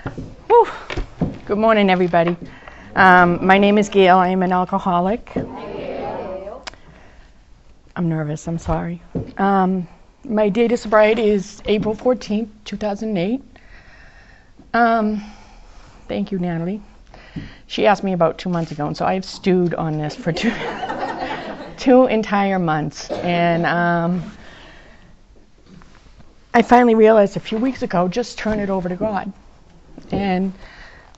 Whew. Good morning, everybody. My name is Gail. I am an alcoholic. I'm nervous. I'm sorry. My date of sobriety is April 14th, 2008. Thank you, Natalie. She asked me about 2 months ago, and so I've stewed on this for two entire months. And I finally realized a few weeks ago, just turn it over to God. And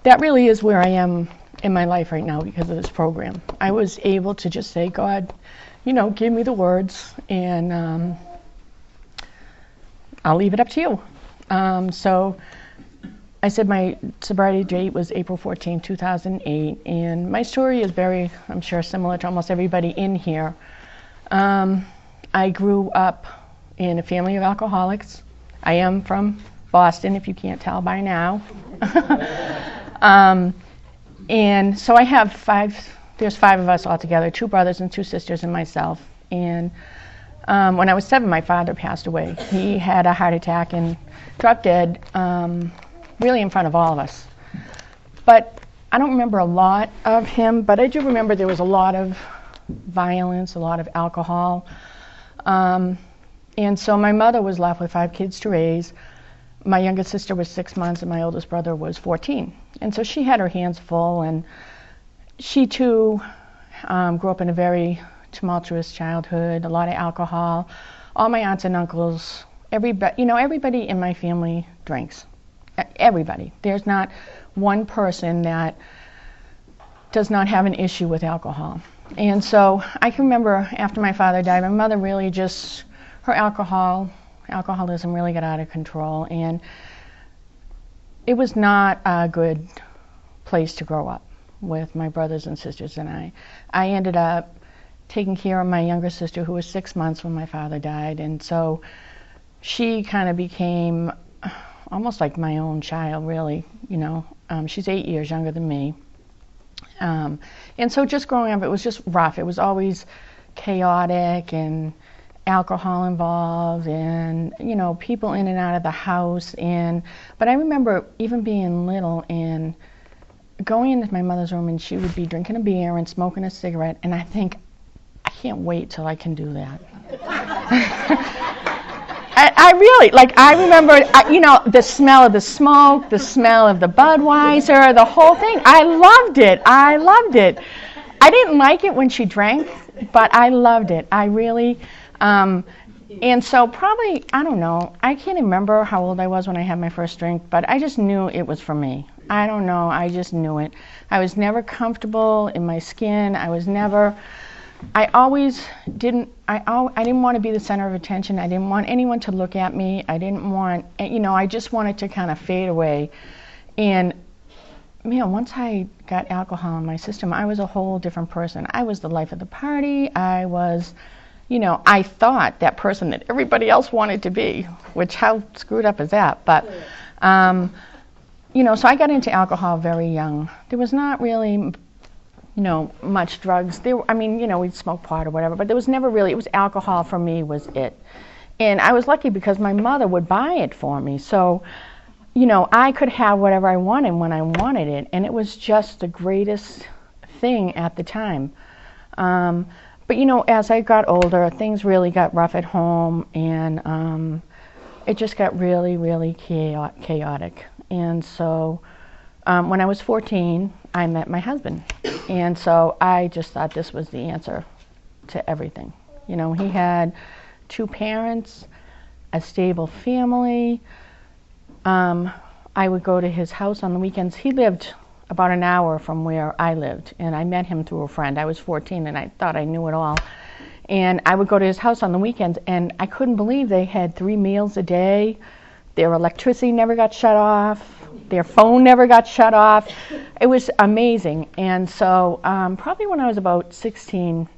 that really is where I am in my life right now because of this program. I was able to just say, God, give me the words, and I'll leave it up to you. So I said my sobriety date was April 14, 2008, and my story is very, I'm sure, similar to almost everybody in here. I grew up in a family of alcoholics. I am from Boston, if you can't tell by now. And so I have there's five of us all together, 2 brothers and 2 sisters and myself. And when I was 7, my father passed away. He had a heart attack and dropped dead, really in front of all of us. But I don't remember a lot of him, but I do remember there was a lot of violence, a lot of alcohol. And so my mother was left with 5 kids to raise. My youngest sister was 6 months and my oldest brother was 14. And so she had her hands full, and she too grew up in a very tumultuous childhood, a lot of alcohol. All my aunts and uncles, everybody in my family drinks. Everybody. There's not one person that does not have an issue with alcohol. And so I can remember after my father died, my mother really just, her alcoholism really got out of control, and it was not a good place to grow up with my brothers and sisters and I. I ended up taking care of my younger sister, who was 6 months when my father died, and so she kind of became almost like my own child, really. She's 8 years younger than me. And so just growing up, it was just rough. It was always chaotic and alcohol involved, and people in and out of the house. But I remember even being little and going into my mother's room, and she would be drinking a beer and smoking a cigarette, and I think, I can't wait till I can do that. I really, I remember, the smell of the smoke, the smell of the Budweiser, the whole thing. I loved it. I didn't like it when she drank, but I loved it. I really, and so probably, I don't know, I can't remember how old I was when I had my first drink, but I just knew it was for me. I don't know, I just knew it. I was never comfortable in my skin. I didn't want to be the center of attention. I didn't want anyone to look at me. I just wanted to kind of fade away. And once I got alcohol in my system, I was a whole different person. I was the life of the party. I was, I thought that person that everybody else wanted to be, which how screwed up is that? But, so I got into alcohol very young. There was not really much drugs. We'd smoke pot or whatever, but there was never really, it was alcohol for me was it. And I was lucky because my mother would buy it for me. So, I could have whatever I wanted when I wanted it. And it was just the greatest thing at the time. But, as I got older, things really got rough at home, and it just got really, really chaotic. And so when I was 14, I met my husband. And so I just thought this was the answer to everything. He had 2 parents, a stable family. I would go to his house on the weekends. He lived about an hour from where I lived, and I met him through a friend. I was 14, and I thought I knew it all. And I would go to his house on the weekends, and I couldn't believe they had 3 meals a day. Their electricity never got shut off. Their phone never got shut off. It was amazing. And so probably when I was about 16,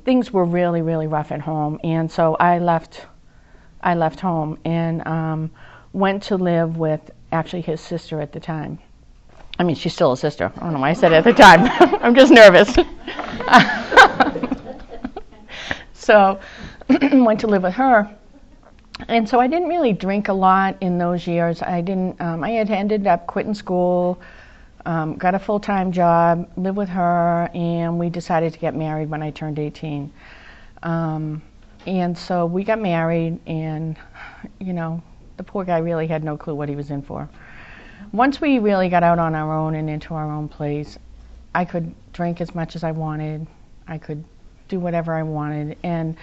things were really, really rough at home. And so I left home and went to live with actually his sister at the time. I mean, she's still a sister. I don't know why I said it at the time. I'm just nervous. So went to live with her. And so I didn't really drink a lot in those years. I didn't. I had ended up quitting school, got a full-time job, lived with her, and we decided to get married when I turned 18. And so we got married, and the poor guy really had no clue what he was in for. Once we really got out on our own and into our own place, I could drink as much as I wanted. I could do whatever I wanted, and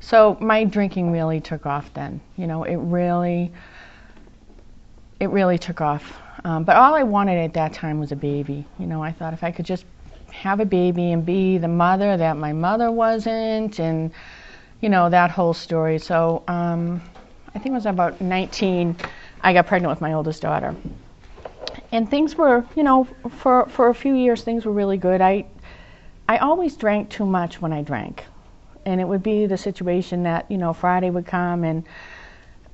so my drinking really took off then. It really took off. But all I wanted at that time was a baby. I thought if I could just have a baby and be the mother that my mother wasn't, and that whole story. So I think it was about 19, I got pregnant with my oldest daughter. And things were, for a few years, things were really good. I always drank too much when I drank. And it would be the situation that, Friday would come and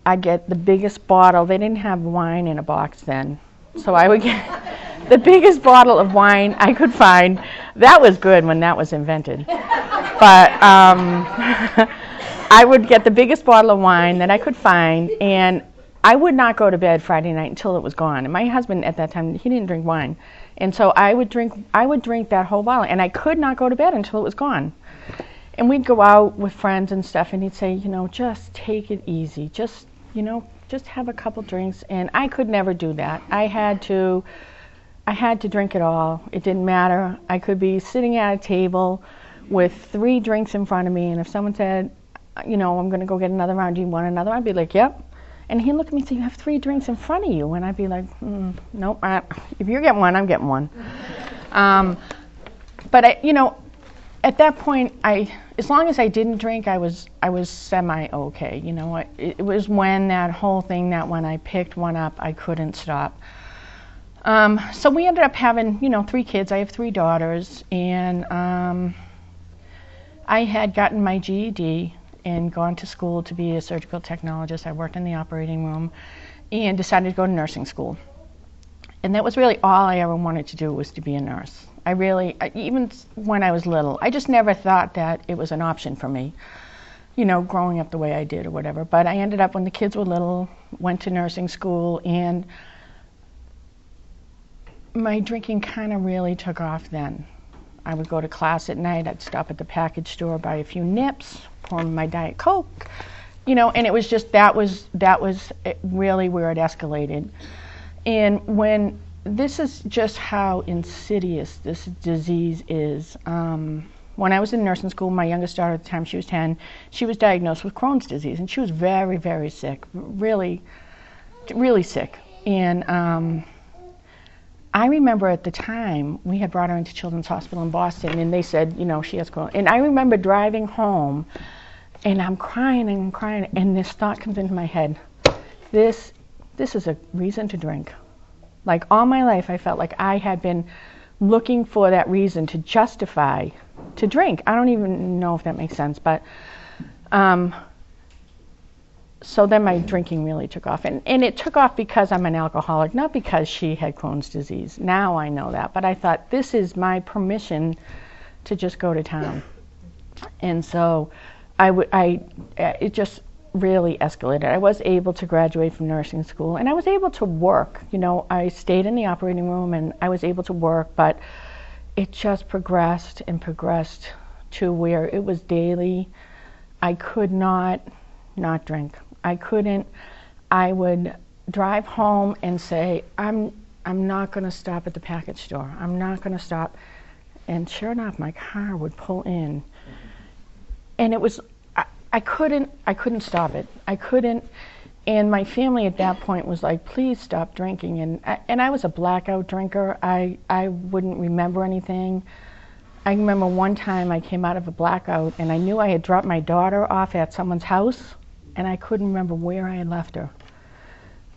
I'd get the biggest bottle. They didn't have wine in a box then. So I would get the biggest bottle of wine I could find. That was good when that was invented. But I would get the biggest bottle of wine that I could find, and I would not go to bed Friday night until it was gone. And my husband at that time, he didn't drink wine. And so I would drink that whole bottle, and I could not go to bed until it was gone. And we'd go out with friends and stuff, and he'd say, just take it easy. Just have a couple drinks. And I could never do that. I had to drink it all. It didn't matter. I could be sitting at a table with 3 drinks in front of me, and if someone said, I'm going to go get another round, do you want another? I'd be like, yep. And he'd look at me and say, you have 3 drinks in front of you. And I'd be like, nope, if you're getting one, I'm getting one. But at that point, as long as I didn't drink, I was semi-okay. It was when that whole thing that when I picked one up, I couldn't stop. So we ended up having, 3 kids. I have 3 daughters, and I had gotten my GED and gone to school to be a surgical technologist. I worked in the operating room and decided to go to nursing school. And that was really all I ever wanted to do, was to be a nurse. Even when I was little, I just never thought that it was an option for me, growing up the way I did or whatever. But I ended up, when the kids were little, went to nursing school, and my drinking kind of really took off then. I would go to class at night, I'd stop at the package store, buy a few nips, pour in my Diet Coke, and it was just, that was really where it escalated. And this is just how insidious this disease is. When I was in nursing school, my youngest daughter at the time, she was 10, she was diagnosed with Crohn's disease, and she was very, very sick, really, really sick. And I remember at the time, we had brought her into Children's Hospital in Boston, and they said, she has Crohn's. And I remember driving home, and I'm crying, and this thought comes into my head: this is a reason to drink. Like, all my life, I felt like I had been looking for that reason to justify to drink. I don't even know if that makes sense, but so then my drinking really took off. And it took off because I'm an alcoholic, not because she had Crohn's disease. Now I know that, but I thought, this is my permission to just go to town. And so it just really escalated. I was able to graduate from nursing school, and I was able to work. I stayed in the operating room, and I was able to work, but it just progressed and progressed to where it was daily. I could not drink. I couldn't. I would drive home and say, I'm not going to stop at the package store. I'm not going to stop. And sure enough, my car would pull in, and it was, I couldn't stop it. I couldn't. And my family at that point was like, please stop drinking. And I was a blackout drinker. I wouldn't remember anything. I remember one time I came out of a blackout, and I knew I had dropped my daughter off at someone's house, and I couldn't remember where I had left her.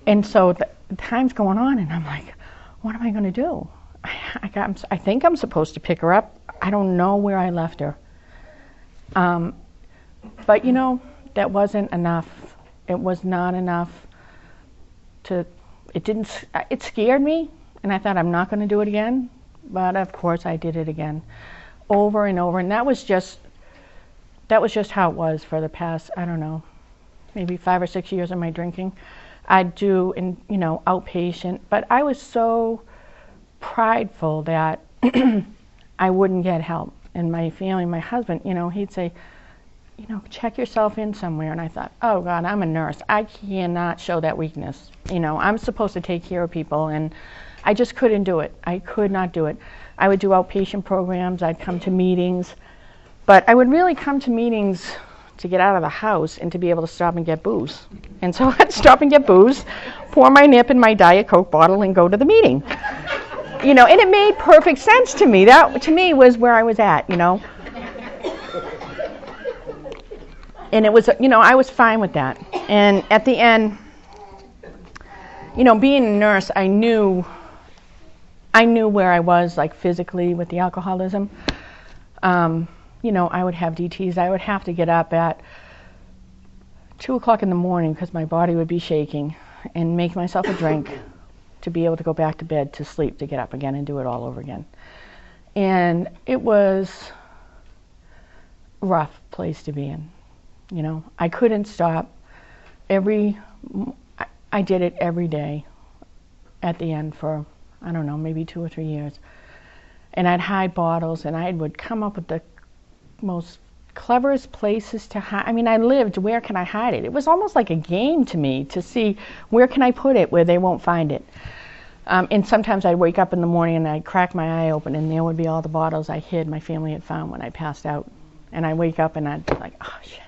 And so the time's going on, and I'm like, what am I going to do? I think I'm supposed to pick her up. I don't know where I left her. But that wasn't enough. It was not enough it scared me, and I thought, I'm not going to do it again. But of course I did it again, over and over. And that was just how it was for the past, I don't know, maybe 5 or 6 years of my drinking. I'd do, outpatient, but I was so prideful that I wouldn't get help. And my family, my husband, he'd say, check yourself in somewhere. And I thought, oh God, I'm a nurse. I cannot show that weakness. I'm supposed to take care of people, and I just couldn't do it. I could not do it. I would do outpatient programs. I'd come to meetings, but I would really come to meetings to get out of the house and to be able to stop and get booze. And so I'd stop and get booze, pour my nip in my Diet Coke bottle, and go to the meeting. And it made perfect sense to me. That, to me, was where I was at, And it was, I was fine with that. And at the end, being a nurse, I knew where I was, like, physically with the alcoholism. I would have DTs. I would have to get up at 2 o'clock in the morning because my body would be shaking, and make myself a drink to be able to go back to bed to sleep, to get up again and do it all over again. And it was a rough place to be in. I couldn't stop. I did it every day at the end for, I don't know, maybe 2 or 3 years. And I'd hide bottles, and I would come up with the most cleverest places to hide. I lived, where can I hide it? It was almost like a game to me to see where can I put it where they won't find it. And sometimes I'd wake up in the morning and I'd crack my eye open, and there would be all the bottles I hid my family had found when I passed out. And I'd wake up and I'd be like, oh shit.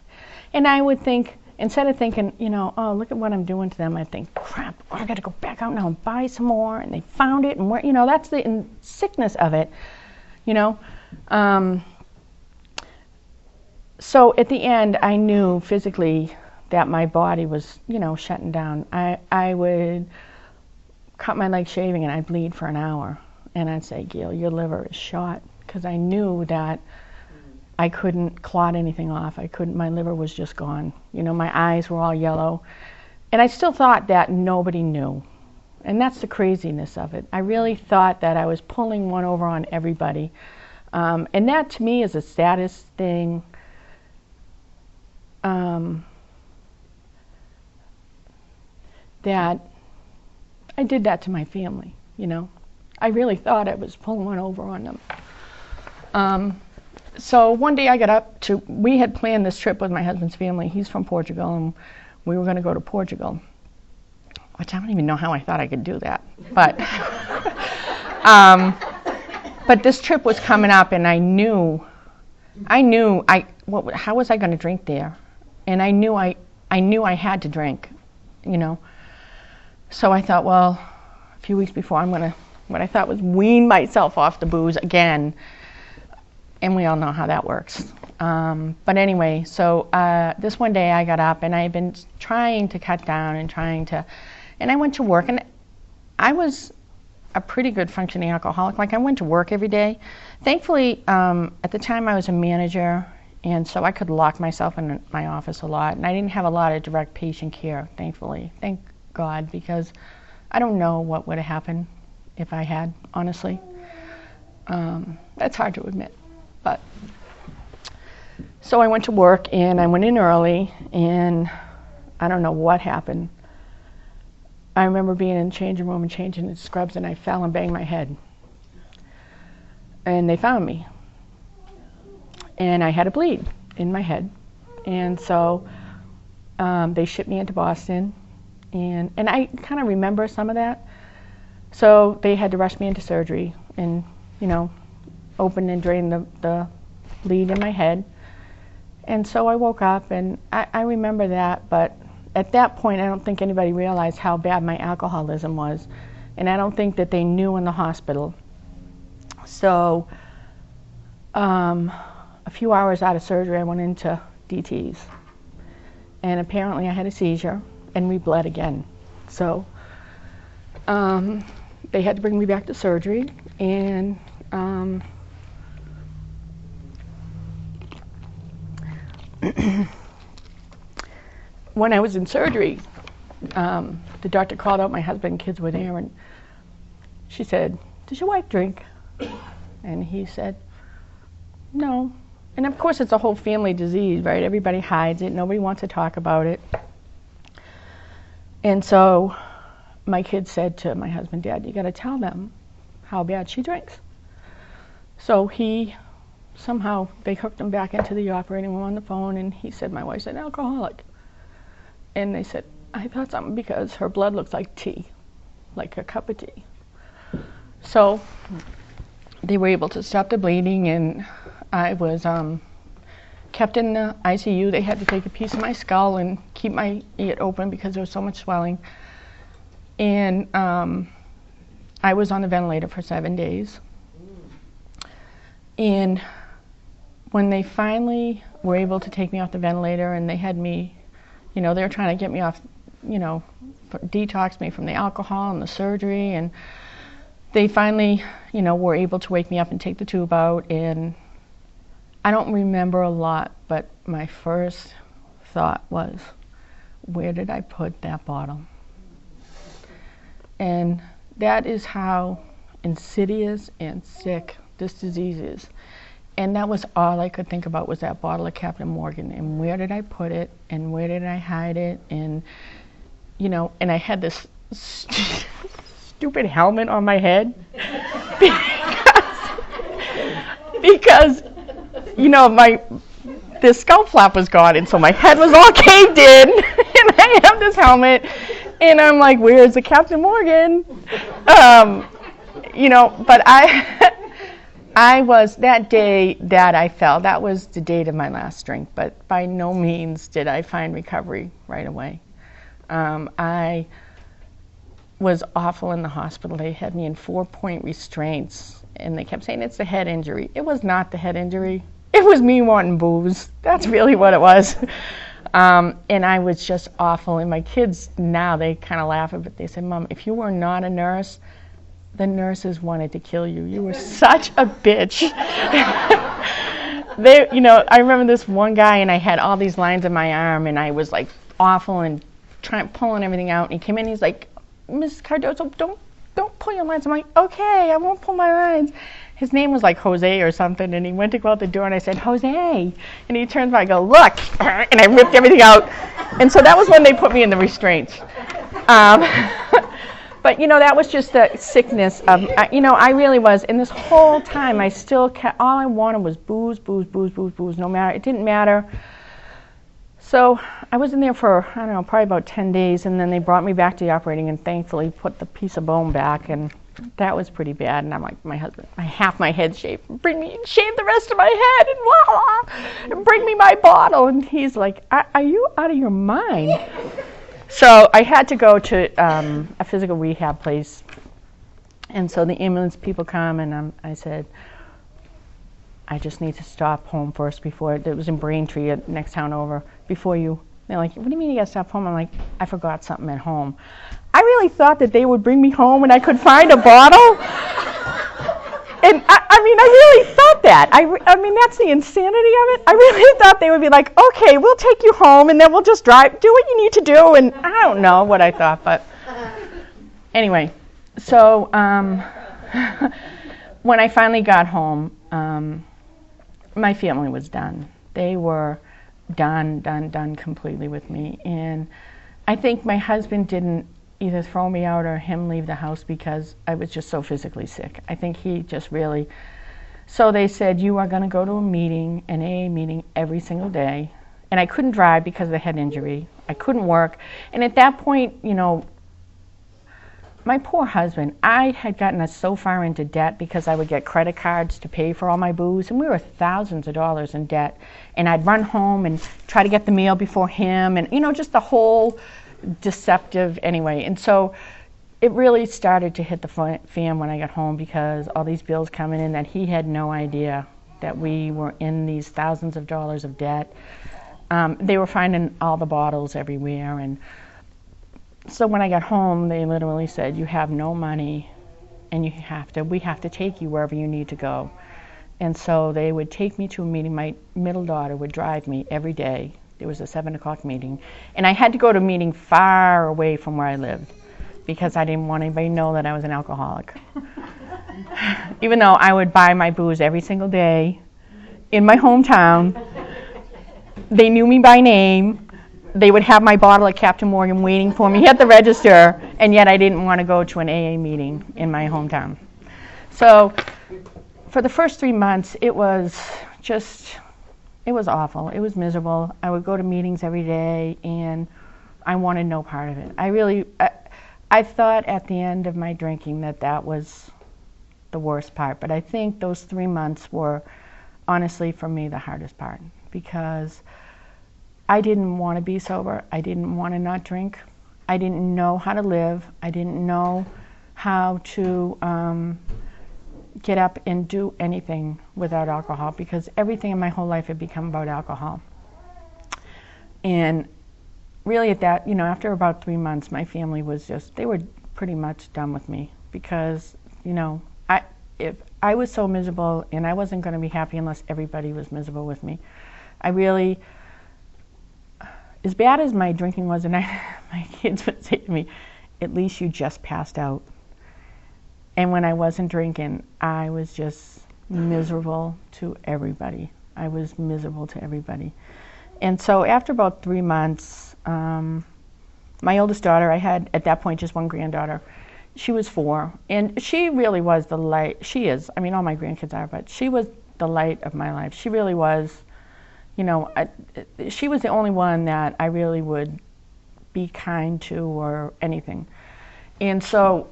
And I would think, instead of thinking, oh, look at what I'm doing to them, I'd think, crap, I got to go back out now and buy some more. And they found it, and where, that's the sickness of it, So at the end, I knew physically that my body was, shutting down. I would cut my leg shaving, and I'd bleed for an hour. And I'd say, Gail, your liver is shot, because I knew that I couldn't clot anything off. My liver was just gone. My eyes were all yellow. And I still thought that nobody knew. And that's the craziness of it. I really thought that I was pulling one over on everybody. And that, to me, is a saddest thing. That I did that to my family, I really thought I was pulling one over on them. So one day I got up we had planned this trip with my husband's family. He's from Portugal, and we were going to go to Portugal, which I don't even know how I thought I could do that. But, but this trip was coming up, and I knew how was I going to drink there? And I knew I had to drink, So I thought, well, a few weeks before, I'm going to, what I thought was wean myself off the booze again. And we all know how that works. But anyway, so this one day I got up, and I had been trying to cut down and and I went to work, and I was a pretty good functioning alcoholic. Like, I went to work every day. Thankfully, at the time I was a manager, and so I could lock myself in my office a lot, and I didn't have a lot of direct patient care, thankfully. Thank God, because I don't know what would have happened if I had, honestly. That's hard to admit. But so I went to work, and I went in early, and I don't know what happened. I remember being in the changing room and changing the scrubs, and I fell and banged my head. And they found me. And I had a bleed in my head. And so they shipped me into Boston. And I kind of remember some of that. So they had to rush me into surgery and, open and drain the bleed in my head. And so I woke up, and I remember that, but at that point I don't think anybody realized how bad my alcoholism was, and I don't think that they knew in the hospital. So a few hours out of surgery I went into DTs, and apparently I had a seizure, and we bled again. So they had to bring me back to surgery, and when I was in surgery, the doctor called out my husband, kids were there, and she said, "Does your wife drink?" And he said, "No." And of course it's a whole family disease, right? Everybody hides it, nobody wants to talk about it. And so my kid said to my husband, Dad, you got to tell them how bad she drinks. So somehow they hooked him back into the operating room on the phone, and he said, my wife's an alcoholic. And they said, I thought something because her blood looks like tea, like a cup of tea. So they were able to stop the bleeding, and I was kept in the ICU. They had to take a piece of my skull and keep it open because there was so much swelling. And I was on the ventilator for 7 days. And when they finally were able to take me off the ventilator, and they had me, they were trying to get me off, detox me from the alcohol and the surgery, and they finally, were able to wake me up and take the tube out. And I don't remember a lot, but my first thought was, where did I put that bottle? And that is how insidious and sick this disease is. And that was all I could think about, was that bottle of Captain Morgan, and where did I put it, and where did I hide it, and and I had this stupid helmet on my head because the skull flap was gone, and so my head was all caved in, and I have this helmet, and I'm like, where's the Captain Morgan? But I was, that day that I fell, that was the date of my last drink, but by no means did I find recovery right away. I was awful in the hospital. They had me in 4-point restraints, and they kept saying it's the head injury. It was not the head injury. It was me wanting booze. That's really what it was. And I was just awful. And my kids now, they kind of laugh at it. They said, Mom, if you were not a nurse, the nurses wanted to kill you. You were such a bitch. I remember this one guy, and I had all these lines in my arm, and I was like awful and pulling everything out. And he came in, he's like, Miss Cardozo, don't pull your lines. I'm like, okay, I won't pull my lines. His name was like Jose or something, and he went to go out the door, and I said, Jose. And he turns around, I go, look, and I ripped everything out. And so that was when they put me in the restraints. But, that was just the sickness of, I really was. And this whole time, I still kept, all I wanted was booze, booze, booze, booze, booze, no matter, it didn't matter. So I was in there for, I don't know, probably about 10 days, and then they brought me back to the operating and thankfully put the piece of bone back, and that was pretty bad. And I'm like, my husband, half my head shaved, shave the rest of my head, and blah, blah, and bring me my bottle. And he's like, are you out of your mind? So I had to go to a physical rehab place. And so the ambulance people come, and I said, I just need to stop home first before, it was in Braintree, next town over, before you, they're like, what do you mean you got to stop home? I'm like, I forgot something at home. I really thought that they would bring me home and I could find a bottle. And I really thought that. I mean, that's the insanity of it. I really thought they would be like, okay, we'll take you home and then we'll just drive, do what you need to do. And I don't know what I thought, but anyway. So when I finally got home, my family was done. They were done completely with me. And I think my husband didn't either throw me out or him leave the house because I was just so physically sick. I think he just really, so they said, you are going to go to a meeting, an AA meeting every single day. And I couldn't drive because of the head injury. I couldn't work. And at that point, my poor husband, I had gotten us so far into debt because I would get credit cards to pay for all my booze, and we were thousands of dollars in debt. And I'd run home and try to get the meal before him, and just the whole deceptive anyway. And so it really started to hit the fan when I got home because all these bills coming in that he had no idea that we were in these thousands of dollars of debt. They were finding all the bottles everywhere, and so when I got home, they literally said, you have no money, and we have to take you wherever you need to go. And so they would take me to a meeting. My middle daughter would drive me every day. There was a 7 o'clock meeting. And I had to go to a meeting far away from where I lived because I didn't want anybody to know that I was an alcoholic. Even though I would buy my booze every single day in my hometown. They knew me by name. they would have my bottle of Captain Morgan waiting for me at the register, and yet I didn't want to go to an AA meeting in my hometown. So for the first 3 months, it was awful. It was miserable. I would go to meetings every day, and I wanted no part of it. I thought at the end of my drinking that was the worst part, but I think those 3 months were, honestly, for me, the hardest part, because I didn't want to be sober. I didn't want to not drink. I didn't know how to live. I didn't know how to get up and do anything without alcohol, because everything in my whole life had become about alcohol. And really at that, after about 3 months, my family was they were pretty much done with me, because, if I was so miserable, and I wasn't going to be happy unless everybody was miserable with me. As bad as my drinking was, and my kids would say to me, at least you just passed out. And when I wasn't drinking, I was just miserable to everybody. I was miserable to everybody. And so after about 3 months, my oldest daughter, I had at that point just one granddaughter. She was 4, and she really was the light. She is. I mean, all my grandkids are, but she was the light of my life. She really was. She was the only one that I really would be kind to or anything. And so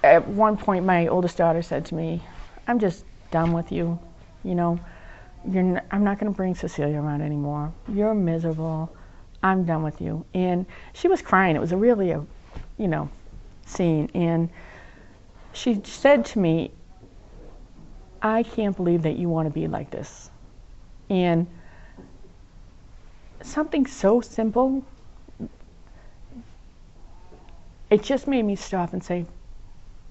at one point, my oldest daughter said to me, I'm just done with you. I'm not going to bring Cecilia around anymore. You're miserable. I'm done with you. And she was crying. It was really a scene. And she said to me, I can't believe that you want to be like this. And something so simple, it just made me stop and say,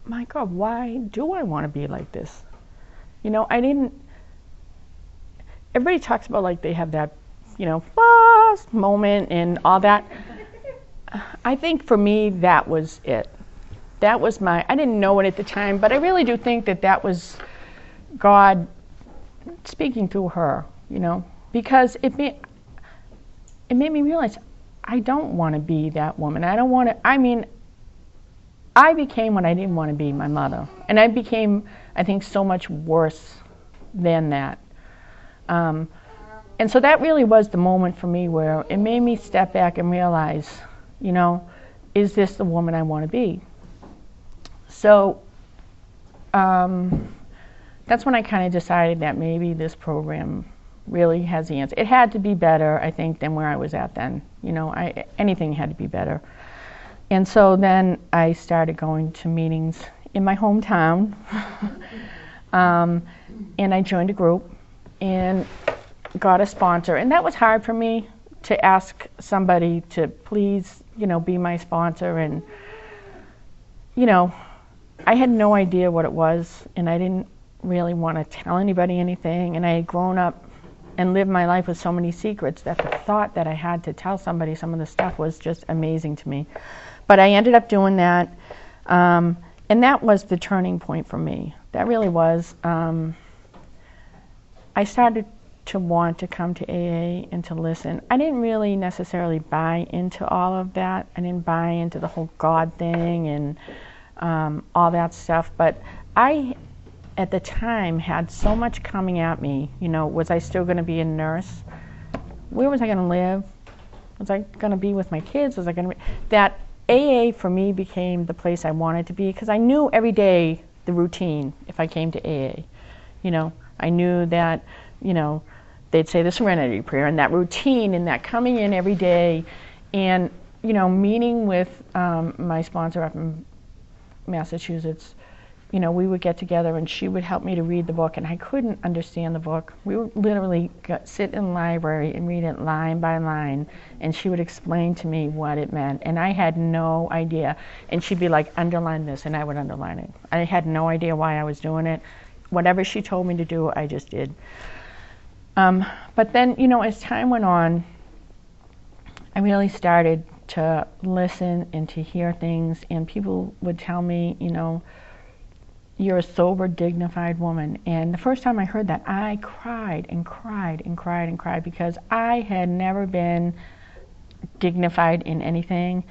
my God, why do I want to be like this? Everybody talks about like they have that, last moment and all that. I think for me, that was it. That was I didn't know it at the time, but I really do think that was God speaking through her, because it made me realize I don't want to be that woman. I became what I didn't want to be, my mother. And I became, I think, so much worse than that. And so that really was the moment for me where it made me step back and realize, is this the woman I want to be? So that's when I kind of decided that maybe this program really has the answer. It had to be better, I think, than where I was at then. Anything had to be better. And so then I started going to meetings in my hometown, and I joined a group and got a sponsor. And that was hard for me, to ask somebody to please, be my sponsor. And, I had no idea what it was, and I didn't really want to tell anybody anything. And I had grown up and lived my life with so many secrets that the thought that I had to tell somebody some of the stuff was just amazing to me. But I ended up doing that, and that was the turning point for me. That really was. I started to want to come to AA and to listen. I didn't really necessarily buy into all of that. I didn't buy into the whole God thing and all that stuff. But I, at the time, had so much coming at me. Was I still going to be a nurse? Where was I going to live? Was I going to be with my kids? Was I going to be... That AA for me became the place I wanted to be, because I knew every day the routine if I came to AA. I knew that, they'd say the Serenity Prayer, and that routine, and that coming in every day, and, meeting with my sponsor up in Massachusetts. We would get together and she would help me to read the book, and I couldn't understand the book. We would literally sit in the library and read it line by line, and she would explain to me what it meant, and I had no idea. And she'd be like, underline this, and I would underline it. I had no idea why I was doing it. Whatever she told me to do, I just did. But then, as time went on, I really started to listen and to hear things, and people would tell me, you're a sober, dignified woman. And the first time I heard that, I cried and cried and cried and cried, because I had never been dignified in anything.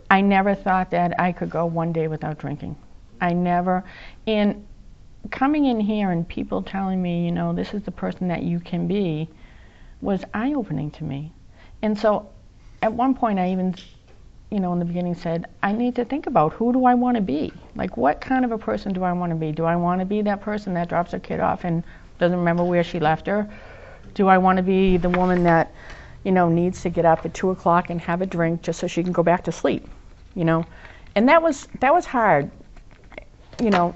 I never thought that I could go one day without drinking. I never. And coming in here and people telling me, you know, this is the person that you can be, was eye-opening to me. And so at one point I even, you know, in the beginning said, I need to think about, who do I want to be? Like, what kind of a person do I want to be? Do I want to be that person that drops her kid off and doesn't remember where she left her? Do I want to be the woman that, you know, needs to get up at 2 o'clock and have a drink just so she can go back to sleep, you know? And that was hard, you know,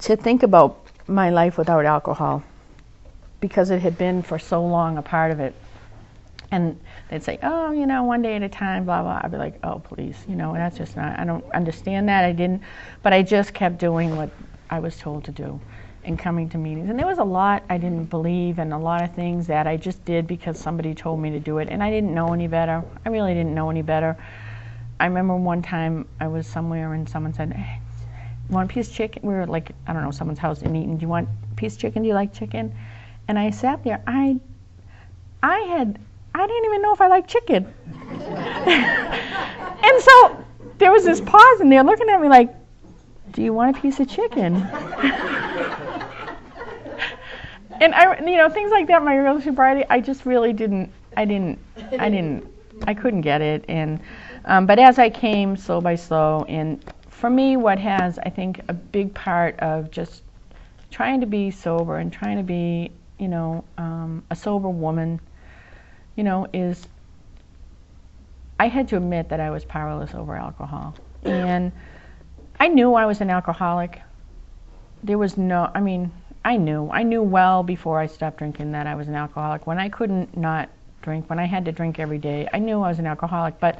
to think about my life without alcohol, because it had been for so long a part of it. And they'd say, oh, you know, one day at a time, blah, blah. I'd be like, oh, please, you know, that's just not, I don't understand that. I didn't, but I just kept doing what I was told to do and coming to meetings. And there was a lot I didn't believe, and a lot of things that I just did because somebody told me to do it, and I didn't know any better. I really didn't know any better. I remember one time I was somewhere and someone said, hey, want a piece of chicken? We were like, I don't know, someone's house and eating. Do you want a piece of chicken? Do you like chicken? And I sat there. I didn't even know if I liked chicken. And so there was this pause, and they're looking at me like, do you want a piece of chicken? And I, you know, things like that, my early sobriety, I just really I couldn't get it. And, but as I came slow by slow, and for me, what has, I think, a big part of just trying to be sober and trying to be, you know, a sober woman, you know, is I had to admit that I was powerless over alcohol. And I knew I was an alcoholic. There was no, I mean, I knew well before I stopped drinking that I was an alcoholic. When I couldn't not drink, when I had to drink every day, I knew I was an alcoholic. But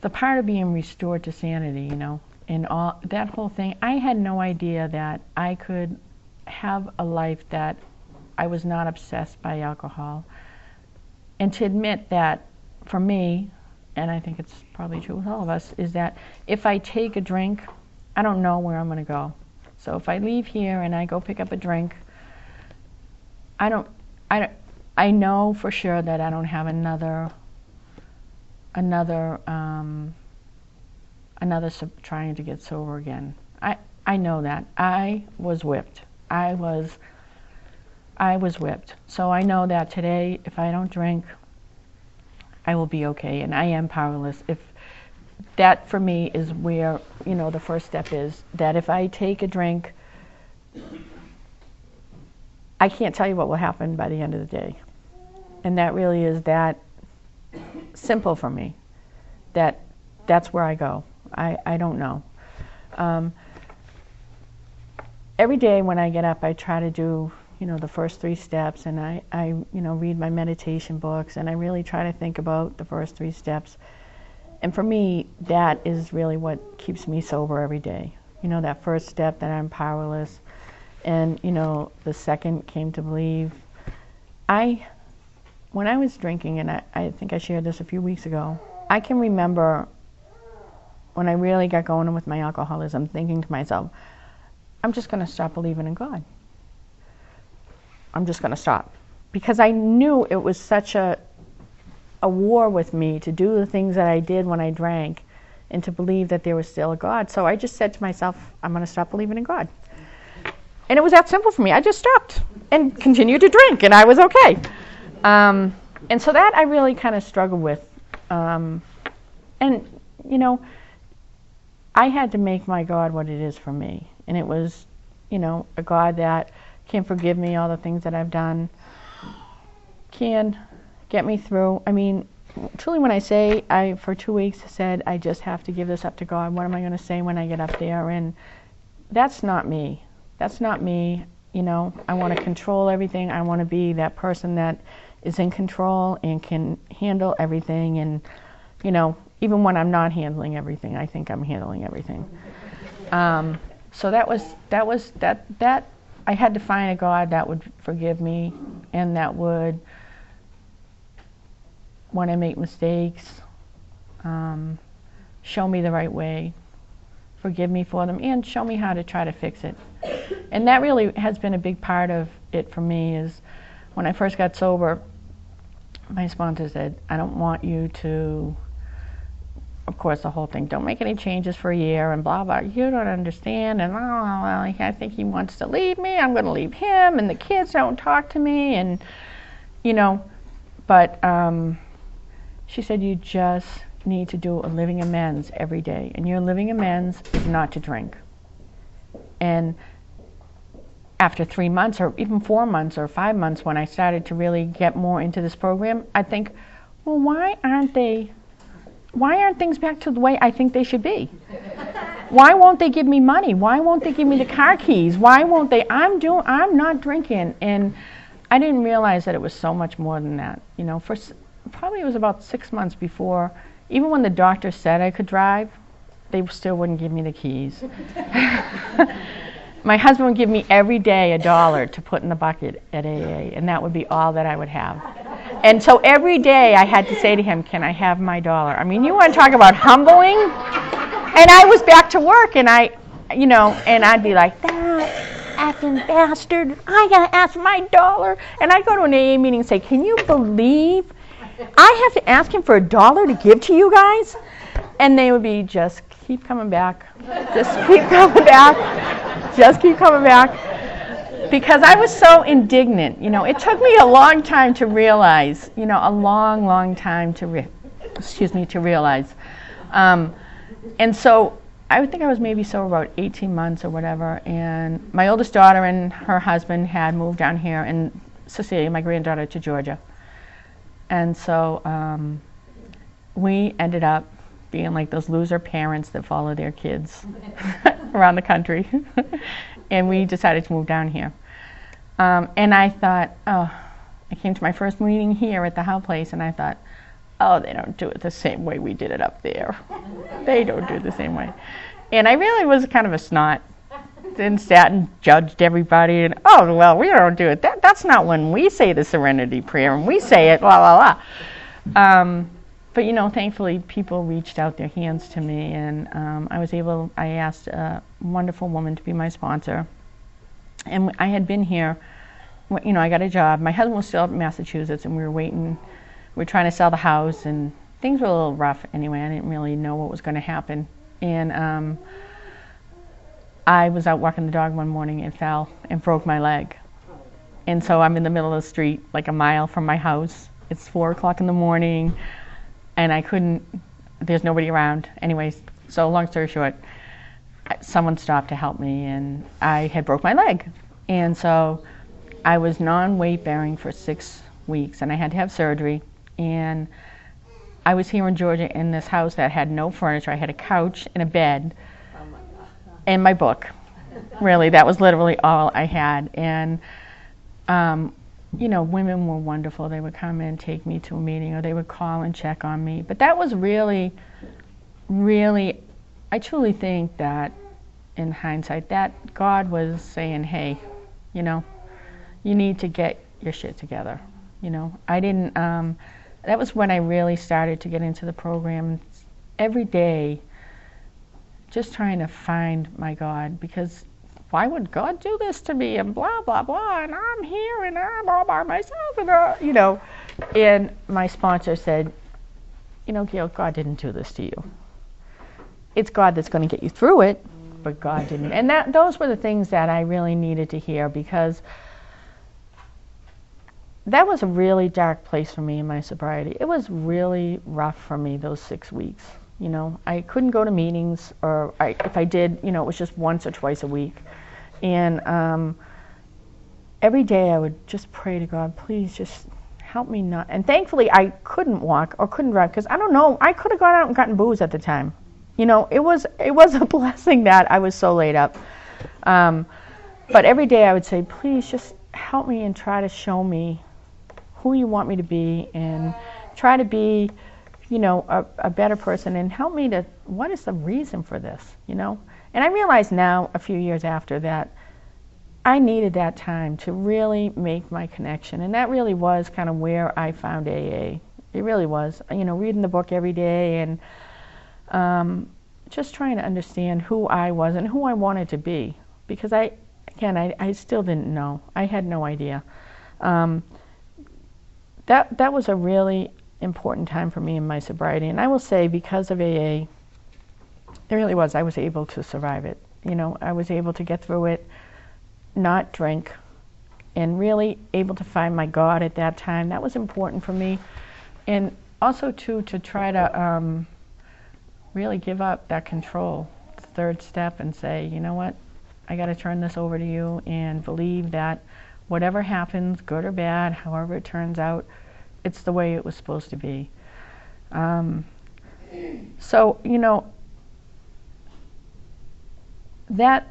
the part of being restored to sanity, you know, and all that whole thing, I had no idea that I could have a life that I was not obsessed by alcohol. And to admit that for me, and I think it's probably true with all of us, is that if I take a drink, I don't know where I'm going to go. So if I leave here and I go pick up a drink, I know for sure that I don't have another trying to get sober again. I know that. I was whipped. I was whipped. So I know that today, if I don't drink, I will be okay, and I am powerless. If that, for me, is where, you know, the first step is, that if I take a drink, I can't tell you what will happen by the end of the day. And that really is that simple for me. That's where I go. I don't know. Every day when I get up, I try to do, you know, the first 3 steps, and I you know, read my meditation books, and I really try to think about the first 3 steps. And for me, that is really what keeps me sober every day. You know, that first step, that I'm powerless. And, you know, the second came to believe. When I was drinking, and I think I shared this a few weeks ago, I can remember when I really got going with my alcoholism, thinking to myself, I'm just going to stop believing in God. I'm just going to stop. Because I knew it was such a war with me to do the things that I did when I drank and to believe that there was still a God. So I just said to myself, I'm going to stop believing in God. And it was that simple for me. I just stopped and continued to drink, and I was okay. And so that I really kind of struggled with. And, you know, I had to make my God what it is for me. And it was, you know, a God that can forgive me all the things that I've done, can get me through. I mean, truly, when I say I, for 2 weeks, said I just have to give this up to God, what am I going to say when I get up there? And that's not me. That's not me. You know, I want to control everything. I want to be that person that is in control and can handle everything. And, you know, even when I'm not handling everything, I think I'm handling everything. So that I had to find a God that would forgive me, and that would, when I make mistakes, show me the right way, forgive me for them, and show me how to try to fix it. And that really has been a big part of it for me, is when I first got sober, my sponsor said, I don't want you to, of course, the whole thing, don't make any changes for a year and blah, blah, you don't understand, and I think he wants to leave me, I'm going to leave him, and the kids don't talk to me, and, but she said, you just need to do a living amends every day, and your living amends is not to drink. And after 3 months, or even 4 months, or 5 months, when I started to really get more into this program, I think, well, why aren't things back to the way I think they should be? Why won't they give me money? Why won't they give me the car keys? Why won't they? I'm not drinking. And I didn't realize that it was so much more than that. For probably it was about 6 months before, even when the doctor said I could drive, they still wouldn't give me the keys. My husband would give me every day $1 to put in the bucket at AA, and that would be all that I would have. And so every day I had to say to him, can I have my $1? I mean, you want to talk about humbling? And I was back to work, and and I'd be like, that acting bastard, I gotta ask my $1. And I'd go to an AA meeting and say, can you believe I have to ask him for $1 to give to you guys? And they would be, just keep coming back. Just keep coming back. Just keep coming back. Because I was so indignant. It took me a long time to realize, a long, long time to realize. And so I would think I was maybe sober about 18 months or whatever. And my oldest daughter and her husband had moved down here, and Cecilia, my granddaughter, to Georgia. And so we ended up being like those loser parents that follow their kids around the country. And we decided to move down here. And I thought, I came to my first meeting here at the Howe Place, and I thought, they don't do it the same way we did it up there. They don't do it the same way. And I really was kind of a snot. Then sat and judged everybody, and we don't do it. That's not when we say the Serenity Prayer, and we say it, blah, blah, blah. But thankfully people reached out their hands to me, and I asked a wonderful woman to be my sponsor. And I had been here, I got a job. My husband was still up in Massachusetts, and we were waiting. We were trying to sell the house, and things were a little rough anyway. I didn't really know what was going to happen. And I was out walking the dog one morning and fell and broke my leg. And so I'm in the middle of the street, like a mile from my house. It's 4 o'clock in the morning, and there's nobody around. Anyways, so long story short, someone stopped to help me, and I had broke my leg. And so I was non-weight bearing for 6 weeks, and I had to have surgery. And I was here in Georgia in this house that had no furniture. I had a couch and a bed and my book. Really, that was literally all I had. And women were wonderful. They would come and take me to a meeting, or they would call and check on me. But that was really, really, I truly think that in hindsight, that God was saying, hey, you need to get your shit together. I didn't, that was when I really started to get into the program every day, just trying to find my God, because why would God do this to me, and blah, blah, blah, and I'm here, and I'm all by myself, and And my sponsor said, Gail, God didn't do this to you. It's God that's going to get you through it, but God didn't. And those were the things that I really needed to hear, because that was a really dark place for me in my sobriety. It was really rough for me, those 6 weeks. I couldn't go to meetings, or if I did, it was just once or twice a week. And every day I would just pray to God, please just help me not. And thankfully I couldn't walk or couldn't drive, because I don't know, I could have gone out and gotten booze at the time. It was a blessing that I was so laid up. But every day I would say, please just help me and try to show me who you want me to be, and try to be, a better person, and help me to, what is the reason for this, And I realize now, a few years after, that I needed that time to really make my connection, and that really was kind of where I found AA. It really was, reading the book every day, and just trying to understand who I was and who I wanted to be, because I still didn't know. I had no idea. that was a really important time for me in my sobriety. And I will say, because of AA, it really was. I was able to survive it. I was able to get through it, not drink, and really able to find my God at that time. That was important for me. And also, too, to try to really give up that control, the third step, and say, you know what, I got to turn this over to you and believe that whatever happens, good or bad, however it turns out, it's the way it was supposed to be. So, that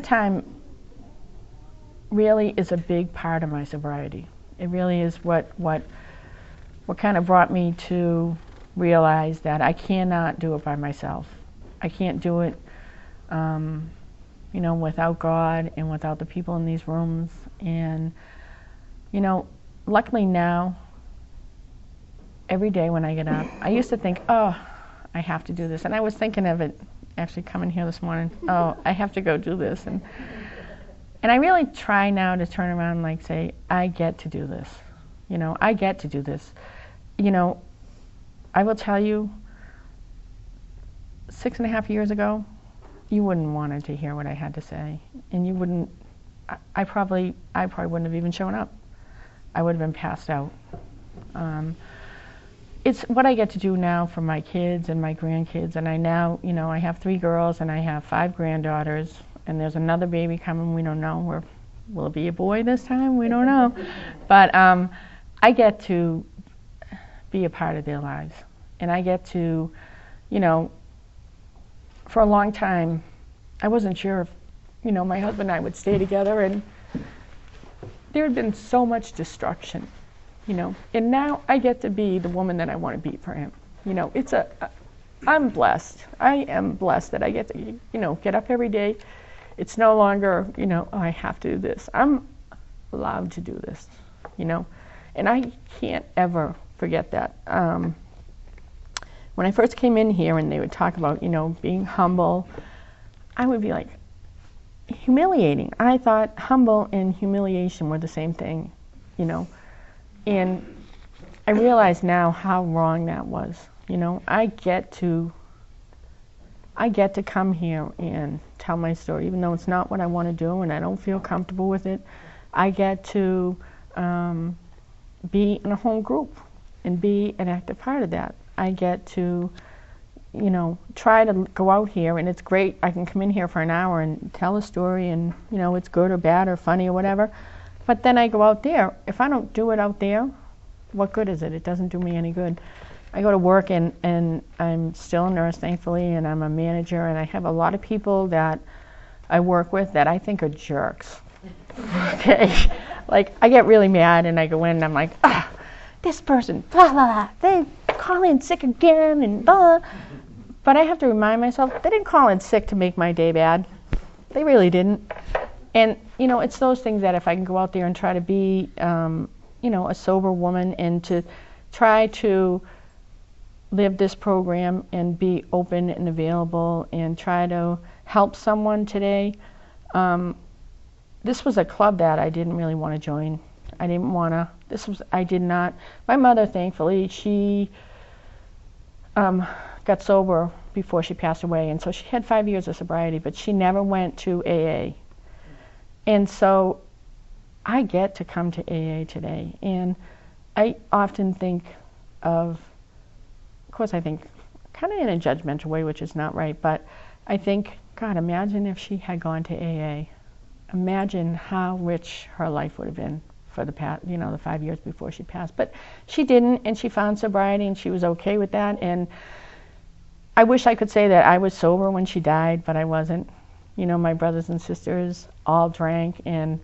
time really is a big part of my sobriety. It really is what kind of brought me to realize that I cannot do it by myself. I can't do it, without God and without the people in these rooms. And, luckily now, every day when I get up, I used to think, oh, I have to do this. And I was thinking of it actually coming here this morning. Oh, I have to go do this. And I really try now to turn around and say, I get to do this. I get to do this. I will tell you, 6.5 years ago, you wouldn't want to hear what I had to say, and you wouldn't. I probably wouldn't have even shown up. I would have been passed out. It's what I get to do now for my kids and my grandkids, and I now, I have 3 girls and I have 5 granddaughters, and there's another baby coming. We don't know. Will it be a boy this time? We don't know. But I get to be a part of their lives, and I get to, for a long time, I wasn't sure if, my husband and I would stay together, and there had been so much destruction, and now I get to be the woman that I want to be for him. I'm blessed. I am blessed that I get to, get up every day. It's no longer, oh, I have to do this. I'm allowed to do this, and I can't ever forget that. When I first came in here and they would talk about, being humble, I would be like, humiliating. I thought humble and humiliation were the same thing, and I realize now how wrong that was. I get to come here and tell my story, even though it's not what I want to do and I don't feel comfortable with it. I get to be in a home group and be an active part of that. I get to, try to go out here, and it's great. I can come in here for an hour and tell a story, and, it's good or bad or funny or whatever. But then I go out there. If I don't do it out there, what good is it? It doesn't do me any good. I go to work, and I'm still a nurse, thankfully, and I'm a manager, and I have a lot of people that I work with that I think are jerks. Okay? Like, I get really mad, and I go in, and I'm like, this person, blah, blah, blah, they call in sick again, and blah. But I have to remind myself, they didn't call in sick to make my day bad. They really didn't. And, it's those things that if I can go out there and try to be, a sober woman, and to try to live this program and be open and available and try to help someone today. This was a club that I didn't really want to join. I did not. My mother, thankfully, she got sober before she passed away, and so she had 5 years of sobriety, but she never went to AA. And so I get to come to AA today, and I often think of course, I think kind of in a judgmental way, which is not right, but I think, God, imagine if she had gone to AA. Imagine how rich her life would have been for the past, the 5 years before she passed. But she didn't, and she found sobriety, and she was okay with that. And I wish I could say that I was sober when she died, but I wasn't. My brothers and sisters all drank, and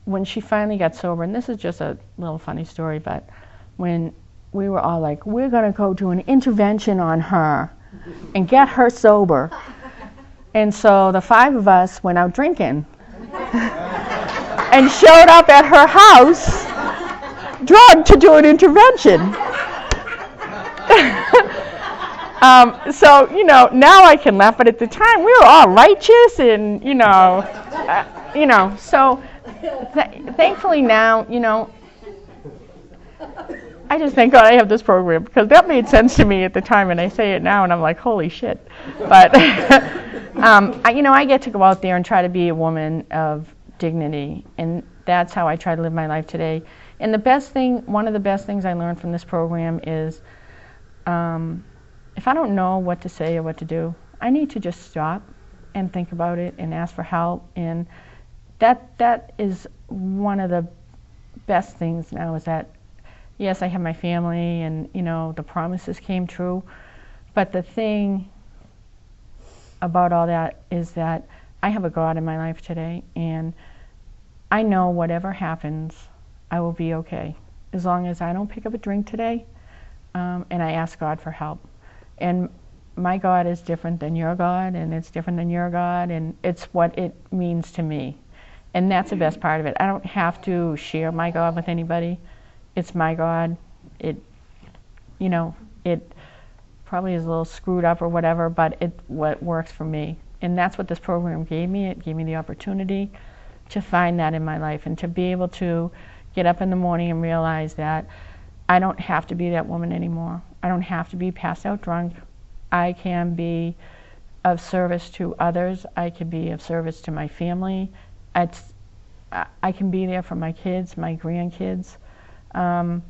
when she finally got sober, and this is just a little funny story, but when we were all like, we're going to go do an intervention on her and get her sober. And so the 5 of us went out drinking and showed up at her house drugged to do an intervention. So, now I can laugh, but at the time we were all righteous and, so thankfully now, I just thank God I have this program, because that made sense to me at the time, and I say it now, and I'm like, holy shit. But I get to go out there and try to be a woman of dignity, and that's how I try to live my life today. And one of the best things I learned from this program is, if I don't know what to say or what to do, I need to just stop and think about it and ask for help. And that is one of the best things now, is that, yes, I have my family, and the promises came true, but the thing about all that is that I have a God in my life today, and I know whatever happens, I will be okay, as long as I don't pick up a drink today, and I ask God for help. And my God is different than your God, and it's different than your God, and it's what it means to me. And that's the best part of it. I don't have to share my God with anybody. It's my God. It probably is a little screwed up or whatever, but what works for me. And that's what this program gave me. It gave me the opportunity to find that in my life, and to be able to get up in the morning and realize that I don't have to be that woman anymore. I don't have to be passed out drunk. I can be of service to others. I can be of service to my family. I can be there for my kids, my grandkids. I'm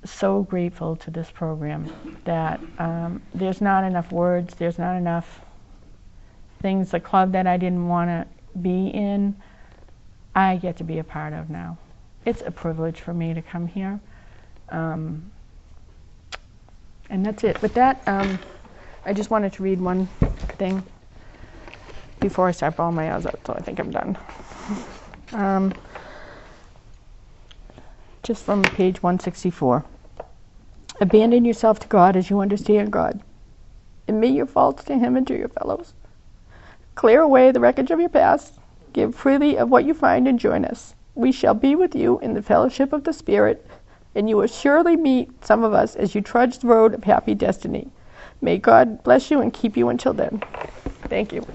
so grateful to this program that there's not enough words, there's not enough things. The club that I didn't want to be in, I get to be a part of now. It's a privilege for me to come here. And that's it. With that, I just wanted to read one thing before I start bawling my eyes out, so I think I'm done. Just from page 164. Abandon yourself to God as you understand God. Admit your faults to Him and to your fellows. Clear away the wreckage of your past. Give freely of what you find and join us. We shall be with you in the fellowship of the Spirit, and you will surely meet some of us as you trudge the road of happy destiny. May God bless you and keep you until then. Thank you.